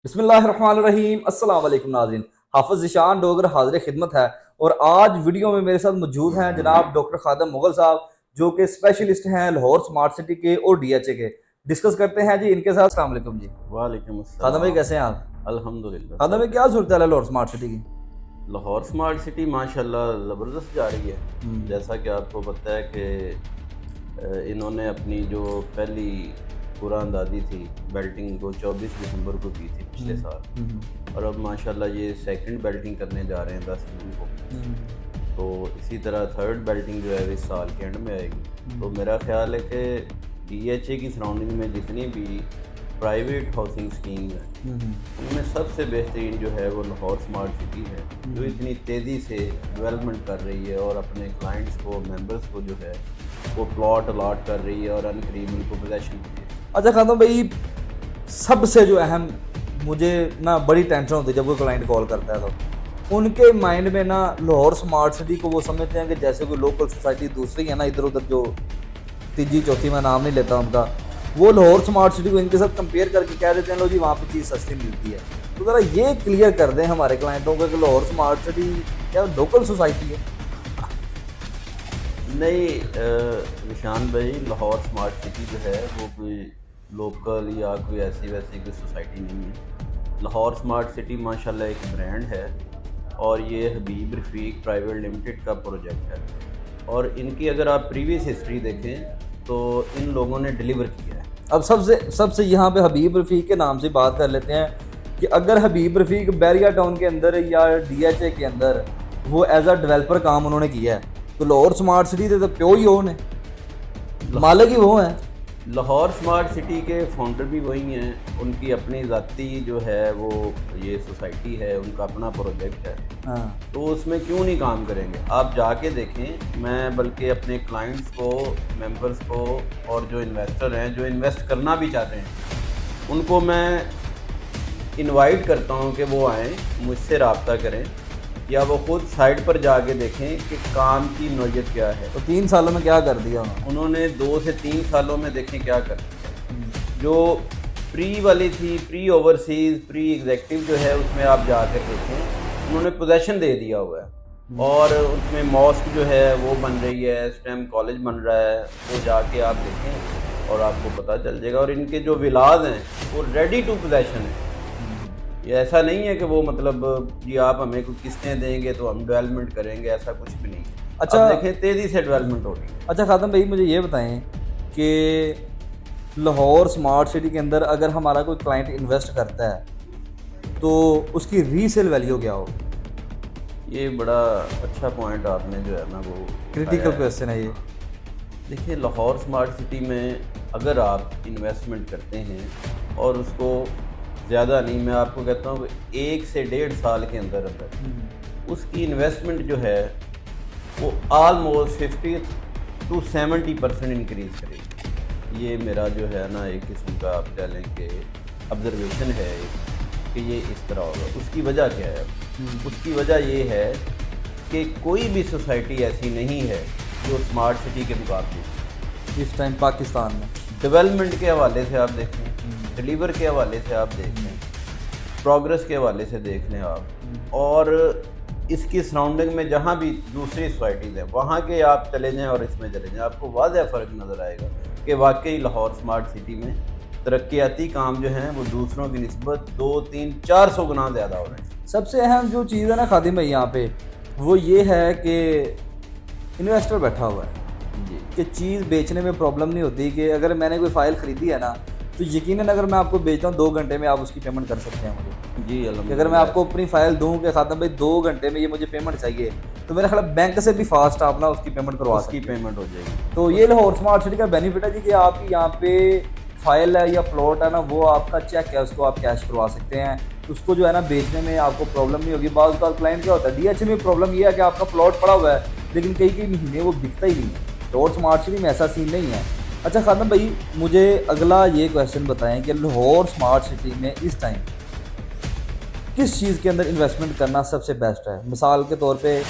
बिस्मिल्लाहिर्रहमानिर्रहीम अस्सलाम वालेकुम नाज़रीन। हाफिज़ ज़ीशान डोगर हाज़िर खिदमत है और आज वीडियो में मेरे साथ मौजूद हैं जनाब डॉक्टर खादम मुगल साहब, जो कि स्पेशलिस्ट हैं लाहौर स्मार्ट सिटी के और डीएचए के। डिस्कस करते हैं जी इनके साथ। अस्सलाम वालेकुम जी। वालेकुम खादम भाई अस्सलाम। कैसे हैं आप? अल्हम्दुलिल्लाह खादम सब भाई क्या खैर। सूरत है लाहौर स्मार्ट सिटी की? लाहौर स्मार्ट सिटी माशाल्लाह ज़बरदस्त जा रही है। जैसा कि आपको पता है कि इन्होंने अपनी जो पहली कुरानदादी थी बेल्टिंग को 24 दिसंबर को की थी पिछले साल, और अब माशाल्लाह ये सेकंड बेल्टिंग करने जा रहे हैं 10 जून को। तो इसी तरह थर्ड बेल्टिंग जो है इस साल के एंड में आएगी। तो मेरा ख्याल है कि डीएचए की सराउंडिंग में जितनी भी प्राइवेट हाउसिंग स्कीम है उनमें सबसे बेहतरीन जो है वो लाहौर स्मार्ट सिटी है, जो इतनी तेज़ी से डेवलपमेंट कर रही है और अपने क्लाइंट्स को, मेंबर्स को जो है वो प्लॉट अलॉट कर रही है और अनकरीब उनको पोजेशन दे रही है। अच्छा खादम भाई, सबसे जो अहम मुझे ना बड़ी टेंशन होती है जब कोई क्लाइंट कॉल करता है तो उनके माइंड में ना लाहौर स्मार्ट सिटी को वो समझते हैं कि जैसे कोई लोकल सोसाइटी दूसरी है ना, इधर उधर जो तीजी चौथी, मैं नाम नहीं लेता उनका, वो लाहौर स्मार्ट सिटी को इनके साथ कंपेयर करके कह देते हैं लो जी वहाँ पे चीज़ सस्ती मिलती है। तो ज़रा ये क्लियर कर दें हमारे क्लाइंटों को कि लाहौर स्मार्ट सिटी क्या लोकल सोसाइटी है? नहीं निशान भाई, लाहौर स्मार्ट सिटी जो है वो कोई लोकल या कोई ऐसी वैसी कोई सोसाइटी नहीं है। लाहौर स्मार्ट सिटी माशाल्लाह एक ब्रांड है और ये हबीब रफ़ीक प्राइवेट लिमिटेड का प्रोजेक्ट है। और इनकी अगर आप प्रीवियस हिस्ट्री देखें तो इन लोगों ने डिलीवर किया है। अब सबसे सबसे यहाँ पे हबीब रफ़ीक के नाम से बात कर लेते हैं कि अगर हबीब रफ़ीक बैरिया टाउन के अंदर या डीएचए के अंदर वो एज अ डेवलपर काम उन्होंने किया है तो लाहौर स्मार्ट सिटी तो प्यो ही ओन है, मालिक ही वो है। लाहौर स्मार्ट सिटी के फाउंडर भी वही हैं, उनकी अपनी ज़ाती जो है वो ये सोसाइटी है, उनका अपना प्रोजेक्ट है। हाँ। तो उसमें क्यों नहीं काम करेंगे? आप जाके देखें। मैं बल्कि अपने क्लाइंट्स को, मेंबर्स को और जो इन्वेस्टर हैं, जो इन्वेस्ट करना भी चाहते हैं, उनको मैं इनवाइट करता हूं कि वो आएँ, मुझसे रब्ता करें या वो खुद साइट पर जाके देखें कि काम की नौयत क्या है। तो 3 सालों में क्या कर दिया उन्होंने 2 से 3 सालों में देखें क्या कर दिया। जो प्री वाली थी, प्री ओवरसीज़, प्री एग्जेक्टिव जो है उसमें आप जाकर देखें, उन्होंने पोजेशन दे दिया हुआ है और उसमें मॉस्क जो है वो बन रही है, स्टेम कॉलेज बन रहा है। वो जाके आप देखें और आपको पता चल जाएगा। और इनके जो विलाज हैं वो रेडी टू पोजेशन है। ये ऐसा नहीं है कि वो मतलब जी आप हमें कोई किस्तें देंगे तो हम डेवलपमेंट करेंगे, ऐसा कुछ भी नहीं है। अच्छा। अब देखें तेज़ी से डेवलपमेंट हो रही है। अच्छा खादम भाई, मुझे ये बताएं कि लाहौर स्मार्ट सिटी के अंदर अगर हमारा कोई क्लाइंट इन्वेस्ट करता है तो उसकी रीसेल वैल्यू क्या हो? ये बड़ा अच्छा पॉइंट आपने जो है ना वो क्रिटिकल क्वेश्चन है ये। देखिए, लाहौर स्मार्ट सिटी में अगर आप इन्वेस्टमेंट करते हैं और उसको ज़्यादा नहीं, मैं आपको कहता हूँ 1 से 1.5 साल के अंदर अंदर उसकी इन्वेस्टमेंट जो है वो ऑलमोस्ट 50 to 70% इंक्रीज़ करेगी। ये मेरा जो है ना एक किस्म का आप कह लें कि ऑब्जर्वेशन है कि ये इस तरह होगा। उसकी वजह क्या है? उसकी वजह ये है कि कोई भी सोसाइटी ऐसी नहीं है जो स्मार्ट सिटी के मुकाबले इस टाइम पाकिस्तान में डेवलपमेंट के हवाले से आप देखें, डिलीवर के हवाले से आप देख लें, प्रोग्रेस के हवाले से देख लें आप, और इसकी सराउंडिंग में जहाँ भी दूसरी सोसाइटीज़ हैं वहाँ के आप चले जाएँ और इसमें चले जाएँ, आपको वाज़ह फ़र्क नज़र आएगा कि वाकई लाहौर स्मार्ट सिटी में तरक्याती काम जो हैं वो दूसरों की निस्बत 200-300-400 गुना ज़्यादा हो रहे हैं। सबसे अहम जो चीज़ है ना खादिम भाई यहाँ पे, वो ये है कि इन्वेस्टर बैठा हुआ है जी कि चीज़ बेचने में प्रॉब्लम नहीं होती कि अगर मैंने कोई फ़ाइल ख़रीदी है ना तो यकीनन अगर मैं आपको बेचता हूँ 2 घंटे में आप उसकी पेमेंट कर सकते हैं मुझे। जी कि अगर मैं अल्हम्दुलिल्लाह। आपको अपनी फ़ाइल दूँ कि खादिम भाई 2 घंटे में ये मुझे पेमेंट चाहिए, तो मेरा ख्याल बैंक से भी फास्ट आप ना उसकी पेमेंट करवा उसकी सकते हैं। पेमेंट हो जाएगी। तो ये लाहौर स्मार्ट सिटी का बेनिफिट है जी कि आपकी यहाँ पे फाइल है या प्लॉट है ना, वो आपका चेक है, उसको आप कैश करवा सकते हैं। उसको जो है ना बेचने में आपको प्रॉब्लम नहीं होगी। बाज़ बार क्लाइंट क्या होता है, डीएचए में प्रॉब्लम ये है कि आपका प्लॉट पड़ा हुआ है लेकिन कई कई महीने वो बिकता ही नहीं है। लाहौर स्मार्ट सिटी में ऐसा सीन नहीं है। अच्छा खादम भाई, मुझे अगला ये क्वेश्चन बताएं कि लाहौर स्मार्ट सिटी में इस टाइम किस चीज़ के अंदर इन्वेस्टमेंट करना सबसे बेस्ट है? मिसाल के तौर पे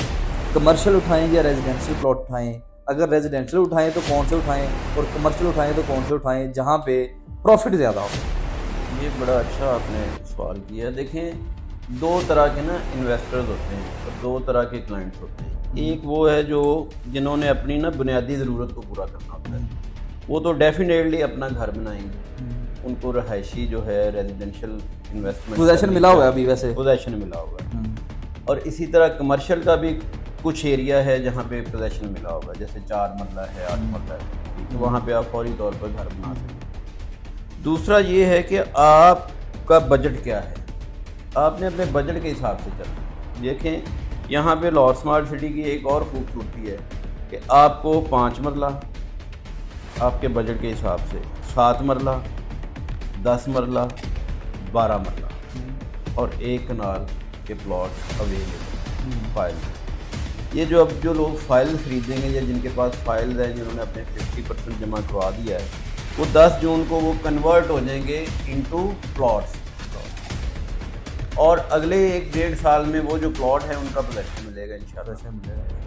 कमर्शियल उठाएं या रेजिडेंशियल प्लॉट उठाएं? अगर रेजिडेंशियल उठाएं तो कौन से उठाएं और कमर्शियल उठाएं तो कौन से उठाएं जहां पे प्रॉफिट ज़्यादा हो? ये बड़ा अच्छा आपने सवाल किया। देखें, दो तरह के ना इन्वेस्टर्स होते हैं और दो तरह के क्लाइंट्स होते हैं। एक वो है जो जिन्होंने अपनी ना बुनियादी ज़रूरत को पूरा करना होता है, वो तो डेफिनेटली अपना घर बनाएंगे, उनको रहायशी जो है रेजिडेंशियल इन्वेस्टमेंट पोजेशन मिला हुआ है अभी वैसे। पोजेशन मिला हुआ है। और इसी तरह कमर्शियल का भी कुछ एरिया है जहाँ पे पोजेशन मिला हुआ है, जैसे 4 मरला है, 8 मरला है, तो वहाँ पे आप फौरी तौर पर घर बना सकते हैं। दूसरा ये है कि आपका बजट क्या है, आपने अपने बजट के हिसाब से चलना। देखें, यहाँ पे लाहौर स्मार्ट सिटी की एक और खूबसूरती है कि आपको 5 मरला आपके बजट के हिसाब से, 7 मरला, 10 मरला, 12 मरला और 1 कनाल के प्लॉट अवेलेबल फाइल। ये जो अब जो लोग फाइल खरीदेंगे या जिनके पास फाइल है, जिन्होंने अपने 50% जमा करवा दिया है, वो 10 जून को वो कन्वर्ट हो जाएंगे इनटू प्लॉट्स और अगले 1-1.5 साल में वो जो प्लॉट है उनका पोजेशन मिलेगा इंशाल्लाह।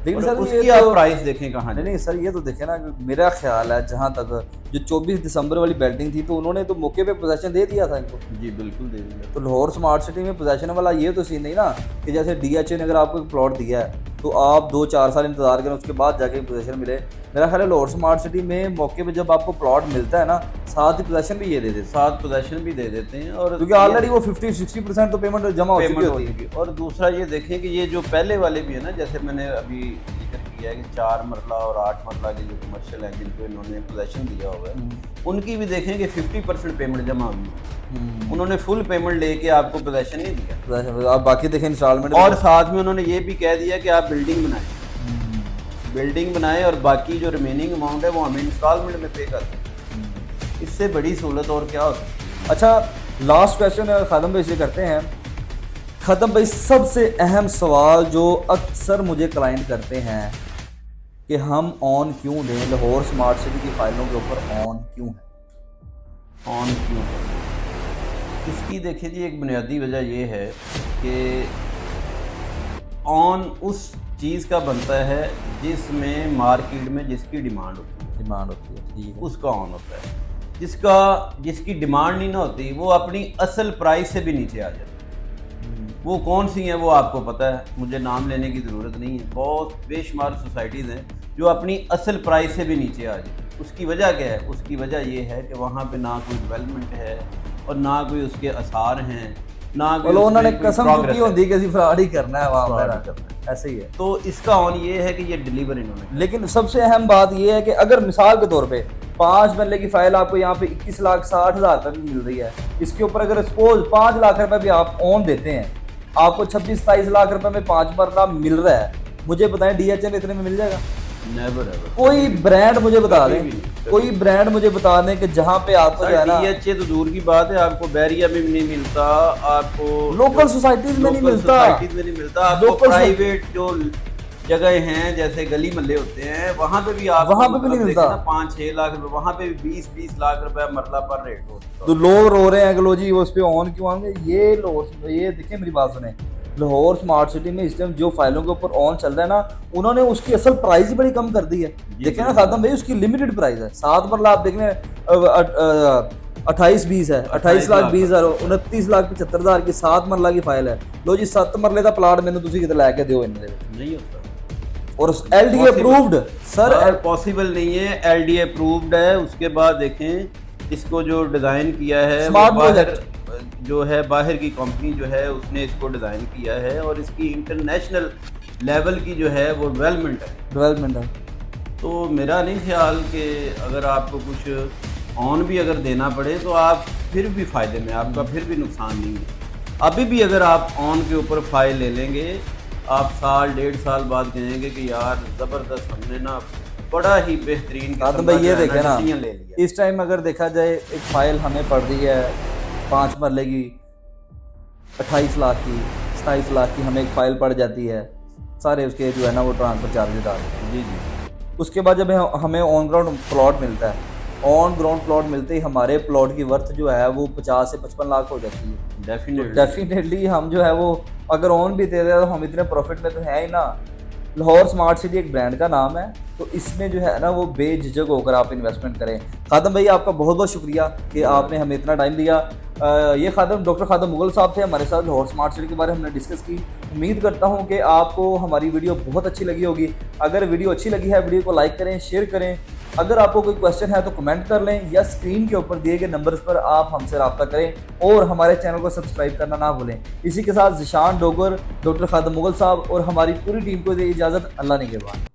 लेकिन और सर उसकी ये आप तो प्राइस देखें कहाँ नहीं सर, ये तो देखे ना, मेरा ख्याल है जहाँ तक जो 24 दिसंबर वाली बैटिंग थी तो उन्होंने तो मौके पे पोजेशन दे दिया था इनको। जी बिल्कुल दे दिया। तो लाहौर स्मार्ट सिटी में पोजेशन वाला ये तो सीन नहीं ना कि जैसे डीएचए ने अगर आपको एक प्लॉट दिया है तो आप 2-4 साल इंतजार करें उसके बाद जाके पोजेशन मिले। मेरा ख्याल है लाहौर स्मार्ट सिटी में मौके पे जब आपको प्लॉट मिलता है ना, साथ ही पोजेशन भी ये दे देते हैं, साथ पोजेशन भी दे देते हैं। और क्योंकि ऑलरेडी वो 50-60% तो पेमेंट जमा हो चुकी होती है। और दूसरा ये देखें कि ये जो पहले वाले भी है ना, जैसे मैंने अभी जिक्र किया है कि 4 मरला और 8 मरला के जो कमर्शियल हैं जिनको इन्होंने पोजेशन दिया हुआ है, उनकी भी देखें कि 50% पेमेंट जमा हुई है। उन्होंने फुल पेमेंट लेके आपको पोजेशन नहीं दिया, आप बाकी देखें इंस्टॉलमेंट। और साथ में उन्होंने ये भी कह दिया कि आप बिल्डिंग बनाएं और बाकी जो रिमेनिंग अमाउंट है वो हमें इंस्टॉलमेंट में पे कर दें। इससे बड़ी सहूलत और क्या हो सकती है। अच्छा, लास्ट क्वेश्चन खादम भाई से करते हैं। खादम भाई, सबसे अहम सवाल जो अक्सर मुझे क्लाइंट करते हैं कि हम ऑन क्यों दें, लाहौर स्मार्ट सिटी की फाइलों के ऊपर ऑन क्यों है? ऑन क्यों है? इसकी देखिए जी, एक बुनियादी वजह ये है कि ऑन उस चीज़ का बनता है जिसमें मार्केट में जिसकी डिमांड होती है, ठीक है, उसका ऑन होता है। जिसकी डिमांड नहीं ना होती वो अपनी असल प्राइस से भी नीचे आ जाती है। वो कौन सी हैं वो आपको पता है, मुझे नाम लेने की ज़रूरत नहीं है। बहुत बेशुमार सोसाइटीज़ हैं जो अपनी असल प्राइस से भी नीचे आ जाती। उसकी वजह क्या है? उसकी वजह ये है कि वहाँ पे ना कोई डेवलपमेंट है और ना कोई उसके आसार हैं, ना कोई उन्होंने कसम चुकी होती है कि ਅਸੀਂ फ्रॉड ही करना है वहाँ पर, ऐसे ही है। तो इसका ऑन ये है कि ये डिलीवर इन्होंने। लेकिन सबसे अहम बात ये है कि अगर मिसाल के तौर पे 5 मरले की फाइल आपको यहाँ पे 21,60,000 रुपये में मिल रही है, इसके ऊपर अगर सपोज 5 लाख रुपए भी आप ऑन देते हैं, आपको 26-27 लाख रुपए में 5 मरला मिल रहा है, मुझे बताएं डीएचए में इतने में मिल जाएगा? Never ever. कोई ब्रांड मुझे बता दें, कोई ब्रांड मुझे बता दें कि जहाँ पे आपको जो है ना, डीएचए तो दूर की बात है, आपको बैरिया में भी नहीं मिलता, आपको लोकल सोसाइटीज में नहीं मिलता, आपको प्राइवेट जो जगह हैं जैसे गली महल्ले होते हैं वहाँ पे भी आप वहाँ पे भी नहीं मिलता। 5-6 लाख रुपए, वहाँ पे भी 20-20 लाख रुपए मरला पर रेट होता। तो लोग रो रहे हैं कि लो जी उस पे ऑन क्यों आएंगे। ये देखिए मेरी बात सुने, लाहौर स्मार्ट सिटी में इस टाइम जो फाइलों के ऊपर ऑन चल रहा है ना, उन्होंने उसकी असल प्राइस ही बड़ी कम कर दी है। देखें ना खादम भाई, उसकी लिमिटेड प्राइस है। 7 मरला आप देख लें 28-20 है, 28,20,000, 29,75,000 की 7 मरला की फाइल है। लो जी 7 मरले का प्लाट मैंने तुसी कितने लैके दियो इन्हें नहीं होता। और एलडीए अप्रूव्ड सर पॉसिबल नहीं है, एलडीए अप्रूव्ड है। उसके बाद देखें इसको जो डिज़ाइन किया है स्मार्ट प्रोजेक्ट जो है, बाहर की कंपनी जो है उसने इसको डिज़ाइन किया है और इसकी इंटरनेशनल लेवल की जो है वो डेवलपमेंट है। तो मेरा नहीं ख्याल कि अगर आपको कुछ ऑन भी अगर देना पड़े तो आप फिर भी फ़ायदे में, आपका फिर भी नुकसान नहीं है। अभी भी अगर आप ऑन के ऊपर फाइल ले लेंगे, आप 1-1.5 साल बाद कहेंगे कि यार ज़बरदस्त, हमने ना बड़ा ही बेहतरीन भाई ये देखे ना, इस टाइम अगर देखा जाए एक फाइल हमें पड़ रही है 5 मरले की 28 लाख की, 27 लाख की हमें एक फ़ाइल पड़ जाती है, सारे उसके जो है ना वो ट्रांसफ़र चार्जेस डाल जी। उसके बाद जब हमें ऑन ग्राउंड प्लॉट मिलता है, ऑन ग्राउंड प्लॉट मिलते ही हमारे प्लॉट की वर्थ जो है वो 50 से 55 लाख हो जाती है। डेफिनेटली हम जो है वो अगर ऑन भी दे रहे हैं तो हम इतने प्रॉफिट में तो है ही ना। लाहौर स्मार्ट सिटी एक ब्रांड का नाम है, तो इसमें जो है ना वो बेझिझक होकर आप इन्वेस्टमेंट करें। खादम भाई आपका बहुत बहुत शुक्रिया कि आपने हमें इतना टाइम दिया। ये खादम डॉक्टर खादम मुगल साहब थे हमारे साथ, लाहौर स्मार्ट सिटी के बारे में हमने डिस्कस की। उम्मीद करता हूँ कि आपको हमारी वीडियो बहुत अच्छी लगी होगी। अगर वीडियो अच्छी लगी है वीडियो को लाइक करें, शेयर करें। अगर आपको कोई क्वेश्चन है तो कमेंट कर लें या स्क्रीन के ऊपर दिए गए नंबर्स पर आप हमसे रब्ता करें और हमारे चैनल को सब्सक्राइब करना ना भूलें। इसी के साथ ज़िशान डोगर, डॉक्टर खादम मुगल साहब और हमारी पूरी टीम को दे इजाज़त। अल्लाह निगहबान।